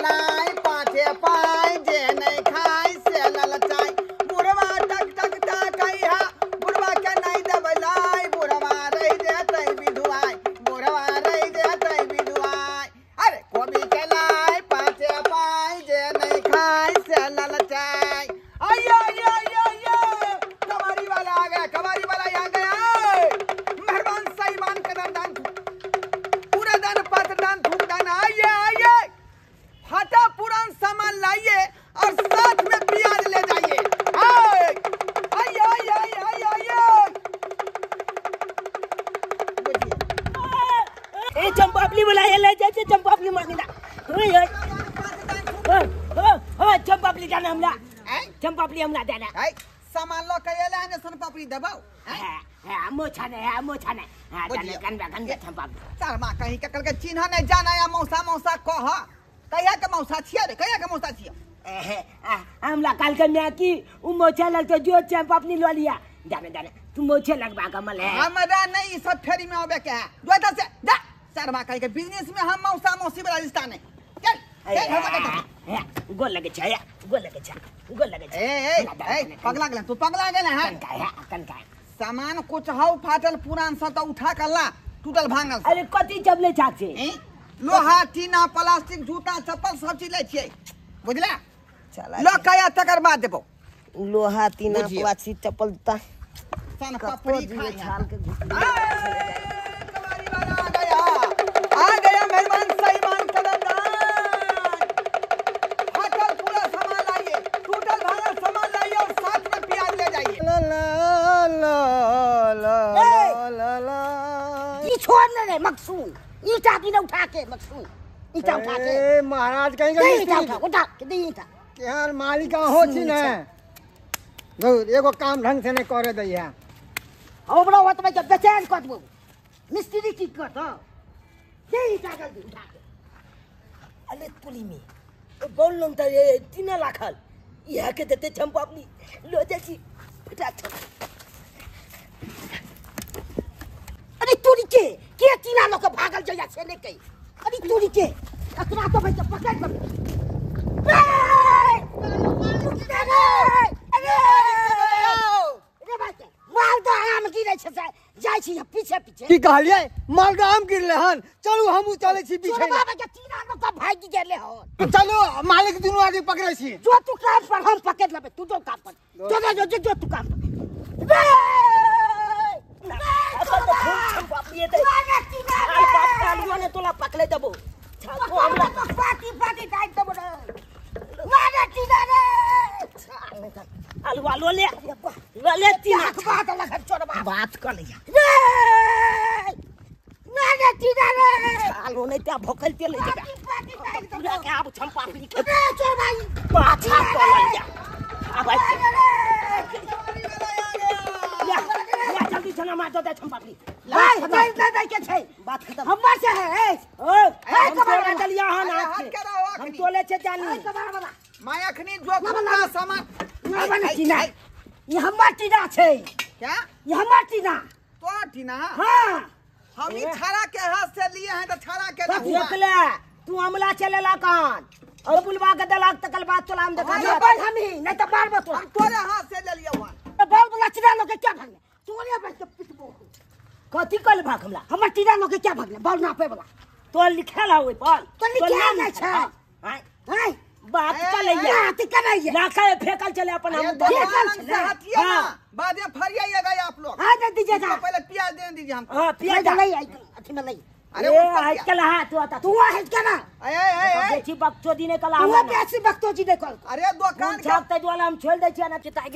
लाई पाछे पाई जे नहीं खाई से ललचाई बुढ़वा टक टक टकैया बुढ़वा के नहीं दबलाई बुढ़वा रही देते विधुआई बुढ़वा रही देते विधुआई अरे कोबी के लाई पाछे पाई जे नहीं खाई से ललचाई आया या या या कबाड़ी वाला आ गया कबाड़ी वाला आ गया मेहरबान साईमान कदम दान पूरा दान पात्र दान थूक दान आइए आइए फटा पुरान सामान लाइए और साथ में प्याज ले जाइए आइए आइए आइए आइए ए चंपापली बुलाए ले जाए चंपापली मांगना चंपापली जाना हमला चंपापली हमला देना सामान लो के ले आने सन पापड़ी दबाओ मोछाने दाने कन चंपापली चार मां कहीं के करके चिन्ह नहीं जाना या मौसा मौसा कह कहिया के मौसा छिया रे कहिया के मौसा छिया हमला काल के मैं की उ मोछा लग तो जो चंपापली लो लिया जाने तू मोछे लगवा कमल है हमरा नहीं सब फेरी में आवे के है जो से जा चार मां कहीं के बिजनेस में हम मौसा मौसी राजस्थान है चल गोल लगे छया ए पगला गेल तू पगला गेल है कन का सामान कुछ हौ फाटल पुरान सा तो उठा कर ला टूटल भांगल अरे कथी जबले चाचे लोहा टीना प्लास्टिक जूता चप्पल सब चीज ले छियै बुझला लो कया तकर बाद देबो लोहा टीना प्लास्टिक चप्पल जूता सन पपड़ी छाल के कबाड़ी वाला आ गया मेहमान साईमान कदम फाटल पूरा सामान लाइए टूटल भांगल सामान लाइए और साथ में प्याज ले जाइए ये छोड़ने रे मकसूद ईटा की न उठा के मकसूद ईटा उठा के महाराज कहीं उठा के दी ईटा यार मालिका हो छी ने एगो काम ढंग से नहीं करे दैया हो बड़ा होत में जब बेचैन कर दबो मिस्त्री की कर दो दे ईटा जल्दी उठा के अले पुली में बोल नं त ये 3 लाखल यह के देते चंपापली लो जैसी फटाक अरे तोरी के तीना लोग भागल जया से ने कई अरे तोरी के अकरा तो भाई पकड़ कर अरे भाई मालदा आम गिरै छै जाय छी पीछे की कहलिए मालदा आम गिरले हन चलू हमहू चले छी पीछे बाबा के तीना लोग भागी गेले हन चलो मालिक दुनू आदमी पकड़े छी जो तू काम पर हम पकड़ लेबे तू जो काम पर जो तू काम तोला पकड़े देबो पार्टी डाल देबो मारे तीना रे अलवा लो ले तीना बात लगा छोड़ बात कर लिया मारे तीना रे आलो नहीं त्या भोकल ते ले जा पूरा के अब चंपापली के छोड़ भाई पाछा कर लिया अब जल्दी चला मार दो चंपापली लाई दे के छै बात खत्म हमर से है ओ कबाड़ दलिया हन हम तोले छे जानी मैं अखनी जो पूरा सामान टीना ये हमर टीना छै क्या ये हमर टीना तो टीना हां हम ई छाड़ा के हाथ से लिए हैं तो छाड़ा के देखले तू हमला चलेला कान और बुलवा के दलाक तकल बात तोला हम देखा बस हम ही नहीं तो मारबो तो हम तोरे हाथ से ले लिया हुआ बहुत बड़ा चिड़ा लोग के क्या भागले तोरे बस के पिटबो कथी कल भाग हमला हमर टीना लोग के क्या भागले बॉल नापे वाला तो लिखल है ओइ बॉल तो लिखल नहीं छै हां बात कर लिया बात कर लिया लाखा फेंकल चले अपन हम फेंकल चले हां बाद में फरियाइएगा आप लोग हां दे दीजिएगा पहले प्याज दे दीजिए हमको हां प्याज नहीं आई अथी में नहीं अरे आज कल हां तू आज कला ए बेची बक्तोजी ने कला तू बेची बक्तोजी ने कल अरे दुकान छापते वाला हम छोड़ दे छिया ना चिताई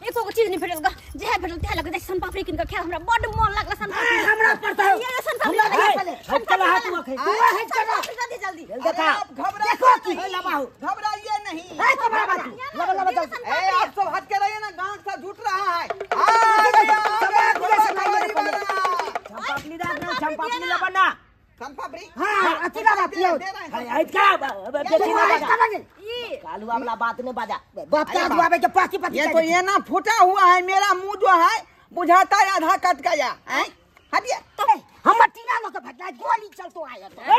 एको को चीज नहीं भेटलगा जे भेटल त्या लगे सन पापड़ी किन के खा हमरा बड मन लागला सन पापड़ी हमरा पड़ता है ये सन पापड़ी सन कला हाथ में खाई तू आज कला जल्दी देखा देखो की लबाओ घबराइए नहीं ए कबरा बात लबा ए आप सब हट के रहिए ना गांठ सा झूठ रहा है चंपापली चंपापली लबना चंपापली हां अथी लगा पियो हां का बेची ना कालू वाला बात ने बाजा बात का दुआबे के पाती पाती ये तो ये ना फूटा हुआ है मेरा मुंह जो है बुझाता है आधा कट गया हैं हटिए हम टीना लोग भटना गोली चल तो आया तो ए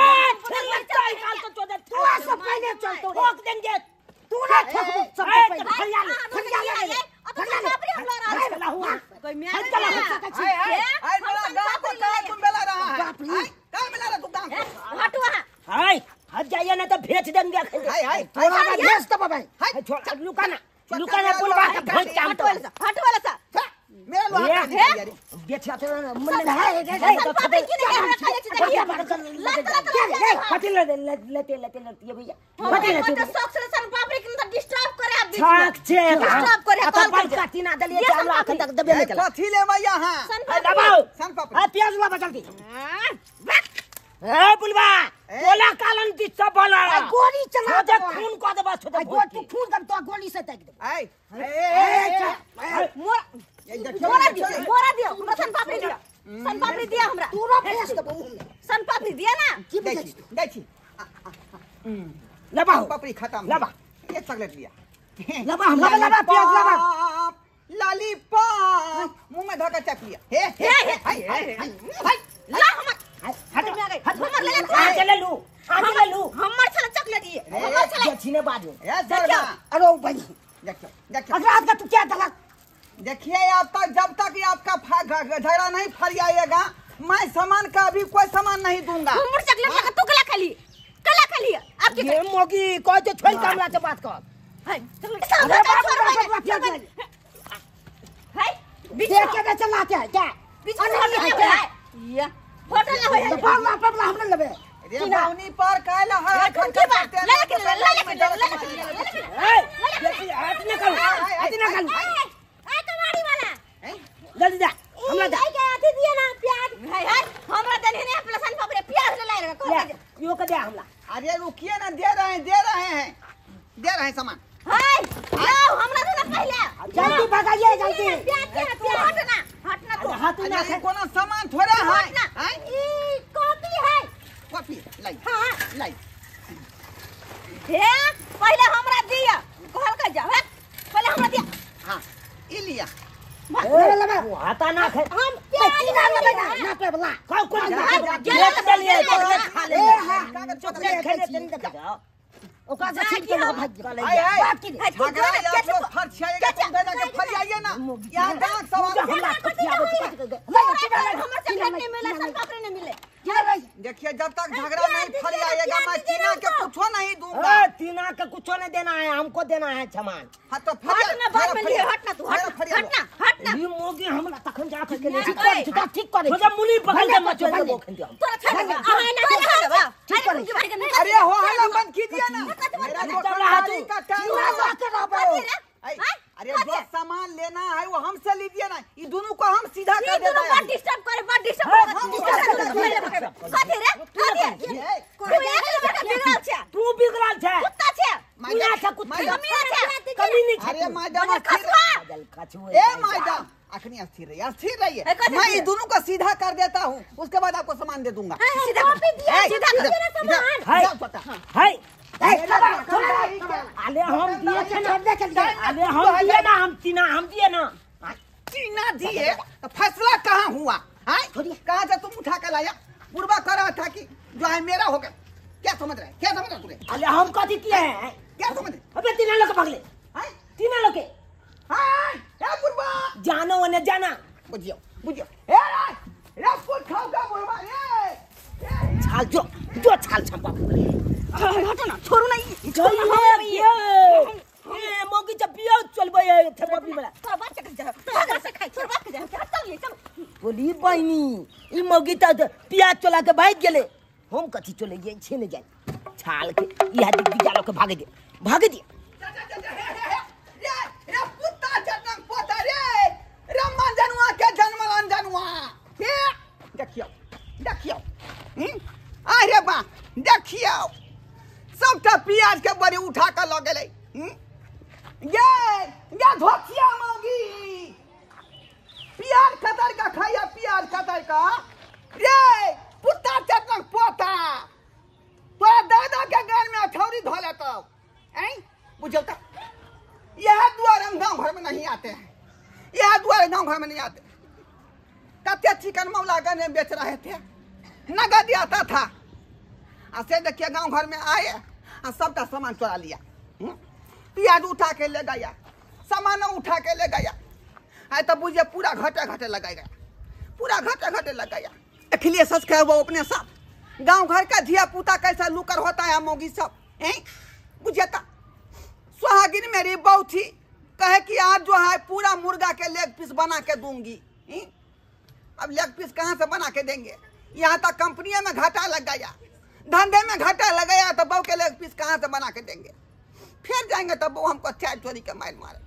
निकाल तो चोदर तू सब पहले ले चल तो ठोक देंगे तू ना ठोक सब फरिया ले अब तो बापरे हम लड़ रहा है कोई मैं हाय मेरा गांव को कहां तुम बेला रहा है कहां बेला रहा तू गांव हटवा हाय हट जाइए ना तो भेज देंगे हाय थोड़ा ना भेज दो भाई छोड़ लुकाना पुलवा का भोज काम तो हटवा सा मेरा लोहा का यार बेचा तो मन है पापे की नहीं हमरा खाली चीज देखिए फटिल लेते ये भैया फटिल तो शौक से सन पापड़ी की तो डिस्टर्ब करे आप छाक छे डिस्टर्ब करे कॉल काटी ना दलिए चावल अखन तक दबे में चला कथी ले भैया हां दबाओ सन पापड़ी प्याज ला जल्दी ए पुलवा बोला कालन की सब बोला गोली चला दे खून को दे बस तो खून कर तो गोली से तक दे मोरा दियो सन पापड़ी दिया हमरा तू रो फेस दे सन पापड़ी दिया ना देखी लबाओ पापड़ी खत्म लबा ये चॉकलेट लिया लबा लबा प्याज लबा लॉलीपॉप मुंह में धोकर चख लिया हे ला हम हट में आ गई हट हमर ले ले लू हमर छले चॉकलेट ये हमर छले छीने बाद में ए सरवा अरे बनी देखियो रात का तू क्या दलक देखिए आप तक जब तक ये आपका झगड़ा नहीं फरियाएगा मैं सामान का अभी कोई सामान नहीं दूंगा हमर चॉकलेट लगा तू कला खाली आपके ये मोगी कोई तो छोड़ कामला से बात कर है है देख के चलाते हैं क्या बीच में ये होटल ना होए बाबा बाबा हमने लेबे रे बावनी पर काला है के बात ले हाथ निकाल ए कमाड़ी वाला जल्दी जा हमला जा के आती दिए ना प्याज है हमरा देने ने प्लसन पापड़े प्याज ले लाए यो के दे हमला अरे रुकिए ना दे रहे हैं सामान हाय लाओ हमरा दे ना पहले जल्दी भगाइए जल्दी प्याज हटना तू अरे कोनो सामान थोड़ा है ई कॉपी है कॉपी लाई हां लाई हे पहले हमरा दिया घर का जा पहले हमरा दिया हां ई लिया लबा हाथा ना खे हम प्याज ना लेबे ना पे बला कोई चलिए खा ले चॉकलेट खेले दिन तक जाओ ओका से छीट के लो भाग बात की झगड़ा आप लोग फरछाएगा तुम दोनों के फरियाइए ना यहां गांव सवाल हमला खतिया हमर चॉकलेट नहीं मिले सन पापड़ी नहीं मिले देखिए जब तक झगड़ा नहीं फरियाएगा मैं टीना के कुछ नहीं दूंगा टीना का कुछ नहीं देना है हमको देना है सामान हां तो हटना बाद में लिए हटना तू हटना ये मोगी हमला तखन जा के ले ठीक करे जब मुनी पकड़ के मत दे बोखन दे तोरा छड़ आए ना ठीक करे अरे हो हल्ला बंद कीजिए ना मेरा नौकरी का टाइम अरे जो सामान लेना है वो हमसे लीजिए ना ये दोनों को हम सीधा कर देते हैं डिस्टर्ब करे तू बिगड़ल छे कुत्ता छे मुना छे कुत्ता कमी नहीं अरे मैडम ए मैडम अखनी स्थिर रहिए मैं ये दोनों को सीधा कर देता हूँ उसके बाद आपको सामान दे दूंगा सीधा हाय अरे हम दिए थे ना अरे हम दिए ना हम दिए ना टीना दिए तो फैसला कहाँ हुआ है कहाँ से तुम उठा कर लाया पूर्वा कर रहा था कि जो है मेरा हो गया क्या समझ रहे तू अरे हम कथी किए हैं क्या समझ रहे अबे तीन लोग भागले तीन लोग के पूर्वा जानो ने जाना बुझियो कुछ खाओगा पूर्वा छाल जो छाल छंपा हटो ना छोड़ो नहीं ए मोगी जब पियो चलबे थे बबली वाला तोरा बात कर जा तोरा से खाई छोड़ बात कर जा चल बोली बहनी ई मोगी त पियाज चला के भाग गेले हम कथी चले जे छीने जाय छाल के इहा दिख जालो के भागे दे रे पुत्ता जन्म पोता रे रमन जनुआ के जन्मलन जनुआ हे देखियो अरे बा देखियो सबटा पियाज के बड़ी उठा कर ल गेलै ये धोतिया मांगी प्याज कतर का खाया प्याज कतर का रे पुत्ता चटक पोता तोरा दादा के गान में अठौरी धो लेता हैं बुझल त यह द्वार हम गांव घर में नहीं आते हैं कत्ते चिकन मौला गने बेच रहे थे नगद आता था ऐसे देखिए गांव घर में आए और सबका सामान चुरा लिया। प्याज उठा के ले गया, सामान उठा के ले गया। है तो बुझे पूरा घटे लगा गया, पूरा घटे लग गया। अखिलेश है वो अपने साथ गांव घर का धिया पुता कैसा लुकर होता है मोगी सब बुझे था। सुहागिन मेरी बहू थी, कहे कि आज जो है पूरा मुर्गा के लेग पीस बना के दूंगी। अब लेग पीस कहाँ से बना के देंगे? यहाँ तक कंपनी में घाटा लग गया, धंधे में घाटा लग गया, तो बहू के लेग पीस कहाँ से बना के देंगे? फिर जाएंगे तो बहू हमको चाय चोरी के मार मारे।